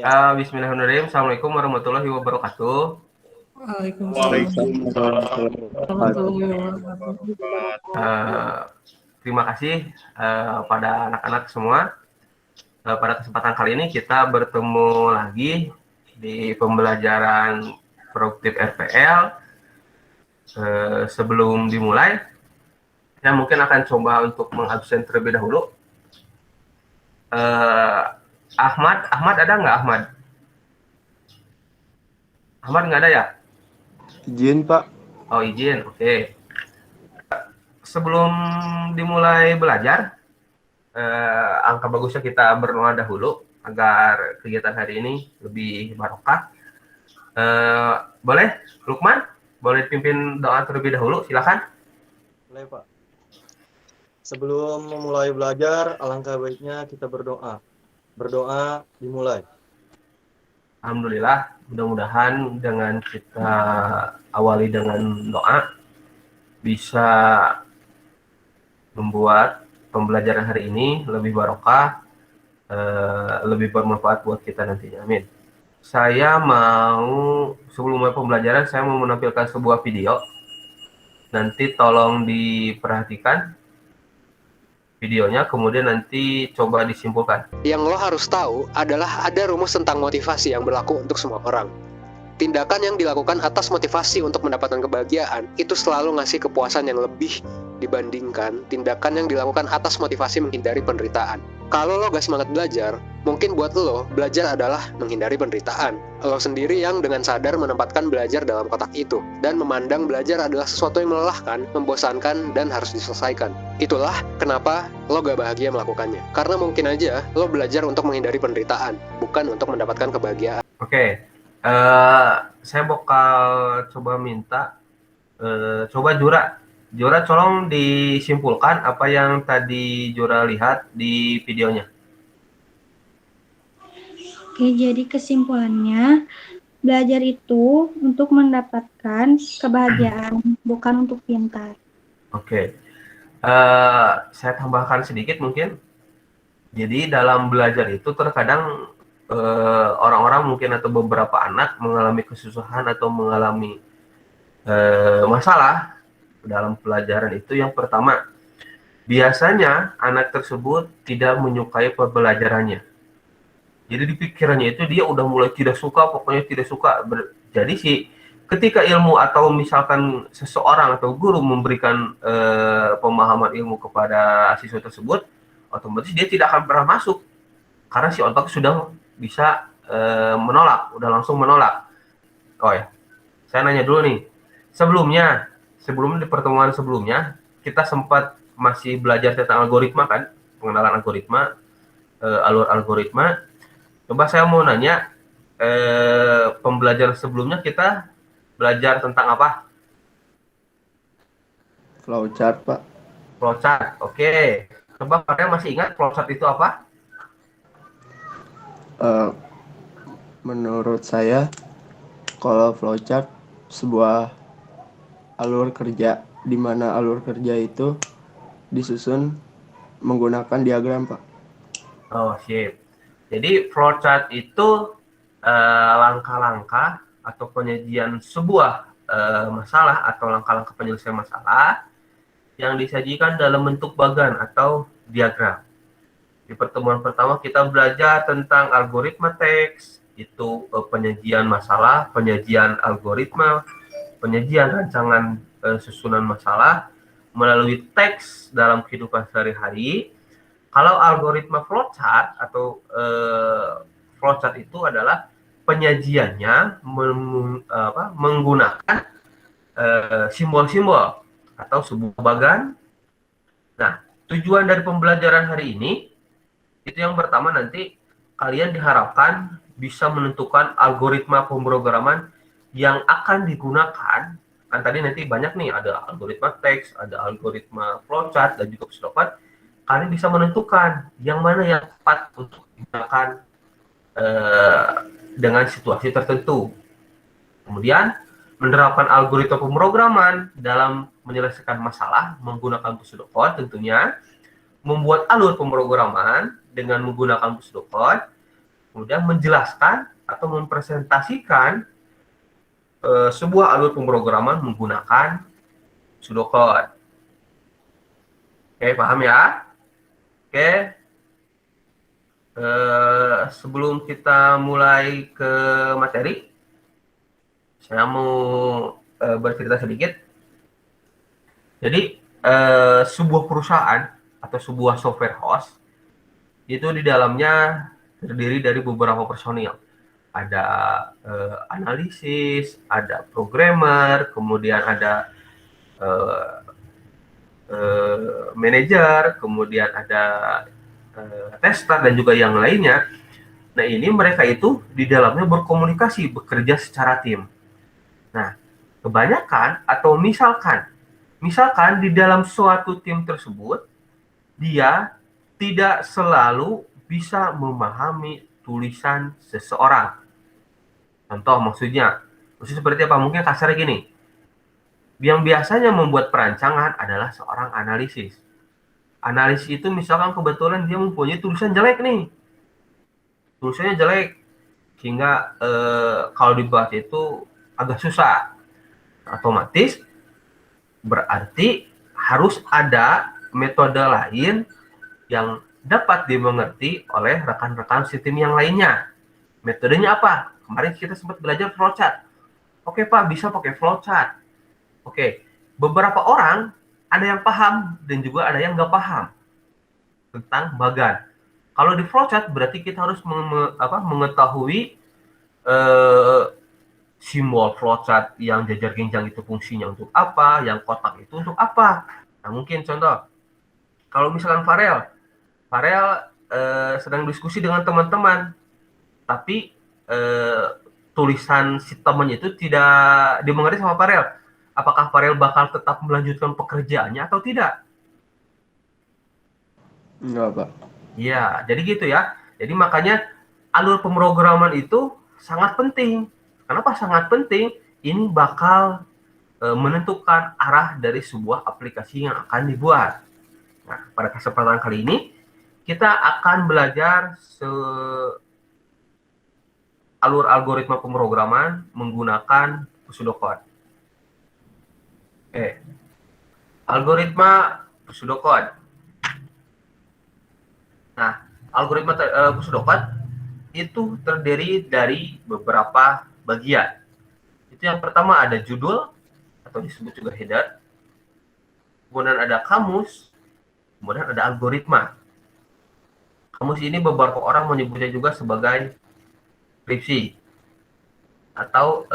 Ya. Bismillahirrahmanirrahim. Assalamualaikum warahmatullahi wabarakatuh. Waalaikumsalam Waalaikumsalam. warahmatullahi wabarakatuh. Eh, Terima kasih pada anak-anak semua. Pada kesempatan kali ini kita bertemu lagi di pembelajaran produktif RPL. Sebelum dimulai, saya mungkin akan coba untuk mengabsen terlebih dahulu. Ahmad ada nggak Ahmad? Ahmad nggak ada ya? Izin, Pak. Oh, izin. Oke. Sebelum dimulai belajar, angka bagusnya kita berdoa dahulu agar kegiatan hari ini lebih barokah. Boleh, Lukman? Boleh pimpin doa terlebih dahulu, silakan. Boleh, Pak. Sebelum memulai belajar, alangkah baiknya kita berdoa. Berdoa dimulai. Alhamdulillah, mudah-mudahan dengan kita awali dengan doa bisa membuat pembelajaran hari ini lebih barokah, lebih bermanfaat buat kita nantinya. Amin. Saya mau, sebelum mulai pembelajaran, saya mau menampilkan sebuah video. Nanti tolong diperhatikan videonya, kemudian nanti coba disimpulkan. Yang lo harus tahu adalah ada rumus tentang motivasi yang berlaku untuk semua orang. Tindakan yang dilakukan atas motivasi untuk mendapatkan kebahagiaan itu selalu ngasih kepuasan yang lebih dibandingkan tindakan yang dilakukan atas motivasi menghindari penderitaan. Kalau lo gak semangat belajar, mungkin buat lo, belajar adalah menghindari penderitaan. Lo sendiri yang dengan sadar menempatkan belajar dalam kotak itu, dan memandang belajar adalah sesuatu yang melelahkan, membosankan, dan harus diselesaikan. Itulah kenapa lo gak bahagia melakukannya. Karena mungkin aja lo belajar untuk menghindari penderitaan, bukan untuk mendapatkan kebahagiaan. Oke, saya bakal coba minta, coba Jura tolong disimpulkan apa yang tadi Jura lihat di videonya. Oke, jadi kesimpulannya, belajar itu untuk mendapatkan kebahagiaan, bukan untuk pintar. Oke, saya tambahkan sedikit mungkin. Jadi dalam belajar itu terkadang orang-orang mungkin atau beberapa anak mengalami kesusahan atau mengalami masalah dalam pelajaran itu. Yang pertama, biasanya anak tersebut tidak menyukai pembelajarannya. Jadi di pikirannya itu dia udah mulai tidak suka, pokoknya tidak suka. Jadi sih ketika ilmu atau misalkan seseorang atau guru memberikan pemahaman ilmu kepada siswa tersebut, otomatis dia tidak akan pernah masuk karena si otak sudah bisa menolak, udah langsung menolak. Oh ya, saya nanya dulu nih, sebelum di pertemuan sebelumnya kita sempat masih belajar tentang algoritma kan, pengenalan algoritma, alur algoritma. Coba saya mau nanya, pembelajaran sebelumnya kita belajar tentang apa? Flowchart, Pak. Flowchart, oke. Coba kalian masih ingat flowchart itu apa? Menurut saya, kalau flowchart sebuah alur kerja, di mana alur kerja itu disusun menggunakan diagram, Pak. Oh, sip. Jadi flowchart itu langkah-langkah atau penyajian sebuah masalah atau langkah-langkah penyelesaian masalah yang disajikan dalam bentuk bagan atau diagram. Di pertemuan pertama kita belajar tentang algoritma teks, itu penyajian masalah, penyajian algoritma, penyajian rancangan susunan masalah melalui teks dalam kehidupan sehari-hari. Kalau algoritma flowchart atau flowchart itu adalah penyajiannya menggunakan simbol-simbol atau sebuah bagan. Nah, tujuan dari pembelajaran hari ini itu yang pertama, nanti kalian diharapkan bisa menentukan algoritma pemrograman yang akan digunakan. Kan tadi nanti banyak nih, ada algoritma teks, ada algoritma flowchart, dan juga pseudocode. Kalian bisa menentukan yang mana yang tepat untuk digunakan dengan situasi tertentu. Kemudian menerapkan algoritma pemrograman dalam menyelesaikan masalah menggunakan pseudocode tentunya, membuat alur pemrograman dengan menggunakan pseudocode, kemudian menjelaskan atau mempresentasikan sebuah alur pemrograman menggunakan pseudocode. Oke, paham ya? Oke. Sebelum kita mulai ke materi, saya mau bercerita sedikit. Jadi, sebuah perusahaan atau sebuah software house itu di dalamnya terdiri dari beberapa personil. Ada analisis, ada programmer, kemudian ada manajer, kemudian ada tester dan juga yang lainnya. Nah, ini mereka itu di dalamnya berkomunikasi, bekerja secara tim. Nah, kebanyakan atau misalkan di dalam suatu tim tersebut dia tidak selalu bisa memahami tulisan seseorang. Contoh maksudnya seperti apa? Mungkin kasarnya gini. Yang biasanya membuat perancangan adalah seorang analisis. Analisis itu misalkan kebetulan dia mempunyai tulisan jelek nih. Tulisannya jelek. Sehingga kalau dibuat itu agak susah. Otomatis berarti harus ada metode lain yang dapat dimengerti oleh rekan-rekan sistem yang lainnya. Metodenya apa? Kemarin kita sempat belajar flowchart. Oke Pak, bisa pakai flowchart. Oke, beberapa orang ada yang paham dan juga ada yang nggak paham tentang bagan. Kalau di flowchart berarti kita harus mengetahui simbol flowchart yang jajar genjang itu fungsinya untuk apa, yang kotak itu untuk apa. Nah, mungkin contoh, kalau misalkan Farel sedang diskusi dengan teman-teman, tapi tulisan si temannya itu tidak dimengerti sama Farel. Apakah Farel bakal tetap melanjutkan pekerjaannya atau tidak? Enggak, Pak. Ya, jadi gitu ya. Jadi makanya alur pemrograman itu sangat penting. Kenapa sangat penting? Ini bakal menentukan arah dari sebuah aplikasi yang akan dibuat. Nah, pada kesempatan kali ini kita akan belajar alur algoritma pemrograman menggunakan pseudocode. Algoritma pseudocode. Nah, algoritma pseudocode itu terdiri dari beberapa bagian. Itu yang pertama ada judul atau disebut juga header. Kemudian ada kamus, kemudian ada algoritma. Kamus ini beberapa orang menyebutnya juga sebagai deskripsi atau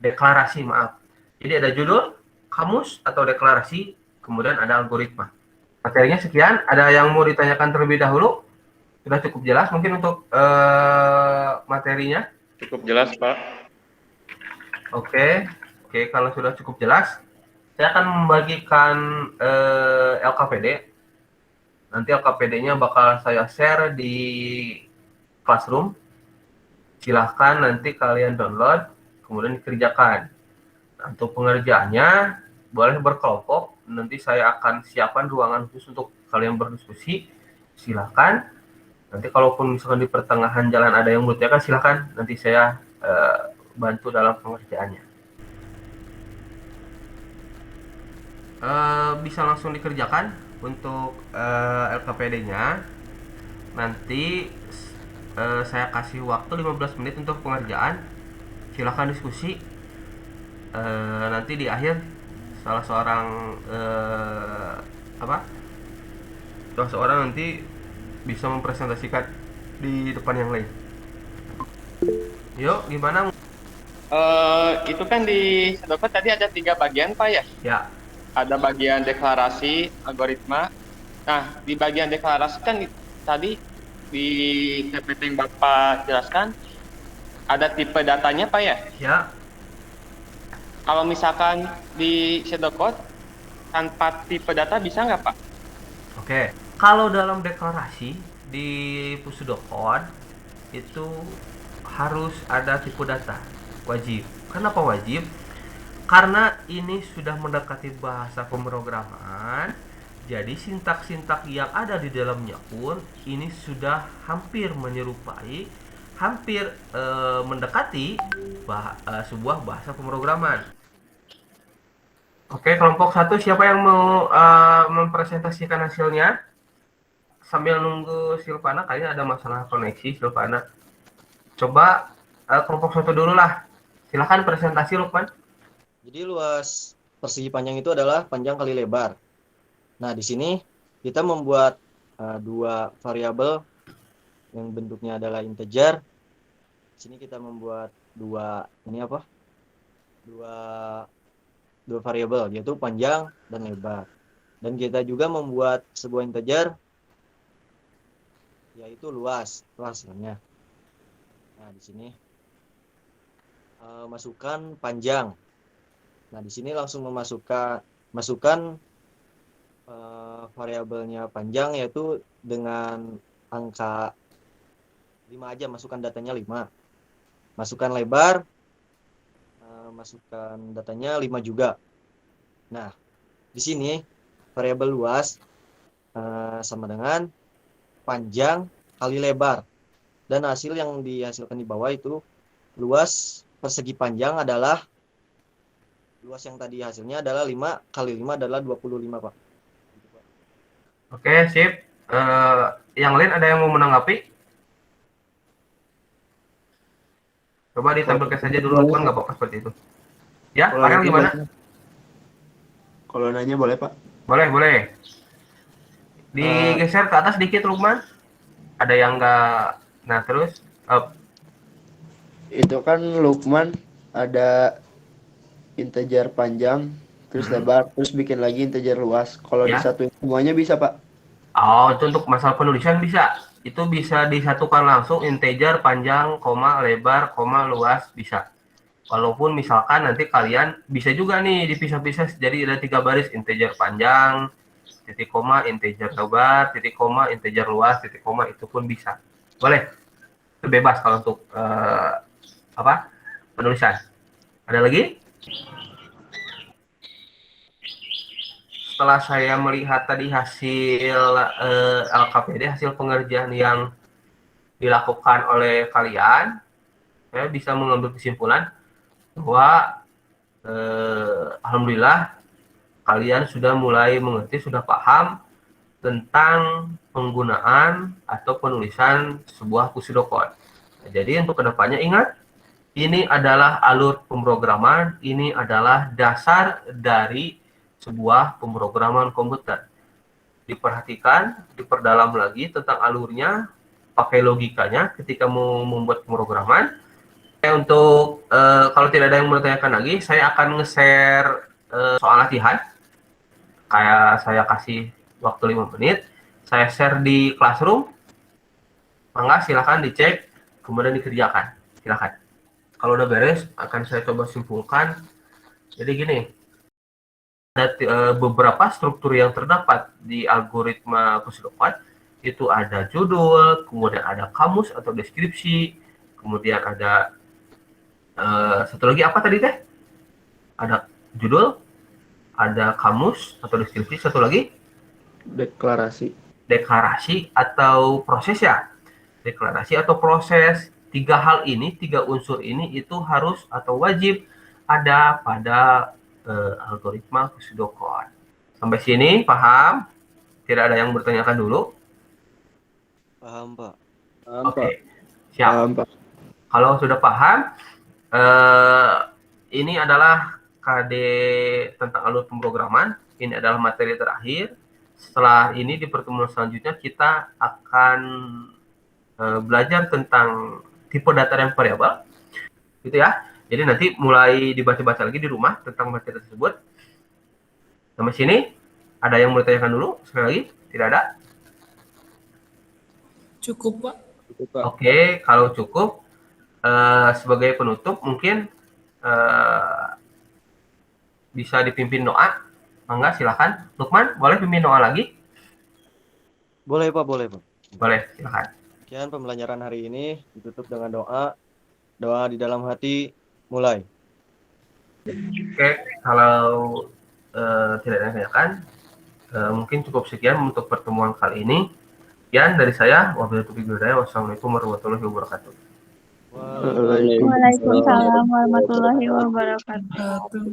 deklarasi, maaf. Jadi ada judul, kamus atau deklarasi, kemudian ada algoritma. Materinya sekian. Ada yang mau ditanyakan terlebih dahulu? Sudah cukup jelas mungkin untuk materinya? Cukup jelas, Pak. Oke, kalau sudah cukup jelas, saya akan membagikan LKPD. Nanti LKPD-nya bakal saya share di Classroom. Silahkan nanti kalian download, kemudian dikerjakan. Nah, untuk pengerjaannya, boleh berkelompok. Nanti saya akan siapkan ruangan khusus untuk kalian berdiskusi. Silahkan. Nanti kalaupun misalkan di pertengahan jalan ada yang bertanya, silahkan. Nanti saya bantu dalam pengerjaannya. Bisa langsung dikerjakan untuk LKPD-nya. Nanti saya kasih waktu 15 menit untuk pengerjaan. Silahkan diskusi. Nanti di akhir salah seorang nanti bisa mempresentasikan di depan yang lain. Yuk, gimana? Itu kan di pseudocode tadi ada 3 bagian, Pak ya? Ya. Ada bagian deklarasi, algoritma. Nah, di bagian deklarasi kan tadi di PPT yang Bapak jelaskan ada tipe datanya, Pak ya? Ya. Kalau misalkan di pseudocode tanpa tipe data bisa nggak, Pak? Oke. Kalau dalam deklarasi di pseudocode itu harus ada tipe data, wajib. Kenapa wajib? Karena ini sudah mendekati bahasa pemrograman, Jadi sintak-sintak yang ada di dalamnya pun ini sudah hampir menyerupai, hampir mendekati sebuah bahasa pemrograman. Oke, kelompok 1 siapa yang mau mempresentasikan hasilnya? Sambil nunggu Silvana, kayaknya ada masalah koneksi Silvana. Coba kelompok 1 dulu lah. Silahkan presentasi Lukman. Jadi luas persegi panjang itu adalah panjang kali lebar. Nah, di sini kita membuat dua variabel yang bentuknya adalah integer. Di sini kita membuat dua variabel, yaitu panjang dan lebar. Dan kita juga membuat sebuah integer, yaitu luasnya. Nah, di sini masukkan panjang. Nah, di sini langsung masukkan variabelnya panjang, yaitu dengan angka 5 aja, masukkan datanya 5. Masukkan lebar, masukkan datanya 5 juga. Nah, di sini variabel luas sama dengan panjang kali lebar. Dan hasil yang dihasilkan di bawah itu luas persegi panjang adalah, luas yang tadi hasilnya adalah 5 kali 5 adalah 25, Pak. Oke, sip. Yang lain ada yang mau menanggapi? Coba ditampilkan saja dulu Lukman, nggak apa-apa seperti itu. Ya, Kalau Farel nanya gimana? Kalau nanya boleh, Pak? Boleh. Digeser ke atas dikit Lukman. Ada yang nggak. Nah, terus Itu kan Lukman ada integer panjang, terus lebar, terus bikin lagi integer luas. Kalau Ya. disatuin semuanya bisa, Pak? itu untuk masalah penulisan bisa. Itu bisa disatukan langsung integer panjang, koma, lebar, koma, luas, bisa. Walaupun misalkan nanti kalian bisa juga nih dipisah-pisah, jadi ada 3 baris, integer panjang, titik koma, integer lebar, titik koma, integer luas, titik koma, itu pun bisa. Boleh. Itu bebas kalau untuk penulisan. Ada lagi? Setelah saya melihat tadi hasil LKPD, hasil pengerjaan yang dilakukan oleh kalian, saya bisa mengambil kesimpulan bahwa alhamdulillah kalian sudah mulai mengerti, sudah paham tentang penggunaan atau penulisan sebuah pseudocode. Nah, jadi untuk kedepannya ingat, ini adalah alur pemrograman, ini adalah dasar dari sebuah pemrograman komputer. Diperhatikan, diperdalam lagi tentang alurnya, pakai logikanya ketika mau membuat pemrograman. Untuk kalau tidak ada yang mau tanyakan lagi, saya akan nge-share soal latihan. Kayak saya kasih waktu 5 menit, saya share di Classroom. Mangga silakan dicek, kemudian dikerjakan. Silakan. Kalau udah beres, akan saya coba simpulkan. Jadi gini, ada beberapa struktur yang terdapat di algoritma pseudocode. Itu ada judul, kemudian ada kamus atau deskripsi, kemudian ada satu lagi apa tadi teh? Ada judul, ada kamus atau deskripsi, satu lagi deklarasi atau proses ya. Deklarasi atau proses. 3 hal ini, 3 unsur ini itu harus atau wajib ada pada algoritma pseudocode. Sampai sini paham? Tidak ada yang bertanyakan dulu? Paham, Pak. Oke, siap. Paham, Pak. Kalau sudah paham, ini adalah KD tentang alur pemrograman. Ini adalah materi terakhir. Setelah ini di pertemuan selanjutnya kita akan belajar tentang tipe data dan variabel, gitu ya. Jadi nanti mulai dibaca-baca lagi di rumah tentang materi tersebut. Sampai sini, ada yang mau ditanyakan dulu? Sekali lagi, tidak ada? Cukup, Pak. Oke, kalau cukup, sebagai penutup mungkin bisa dipimpin doa. Enggak, silakan. Lukman, boleh pimpin doa lagi? Boleh, Pak. Boleh, Pak. Boleh, silakan. Sekian pembelajaran hari ini ditutup dengan doa. Doa di dalam hati, mulai. Oke, kalau tidak ada yang tanyakan, Mungkin cukup sekian untuk pertemuan kali ini. Sekian dari saya. Wassalamualaikum warahmatullahi wabarakatuh. Waalaikumsalam warahmatullahi wabarakatuh.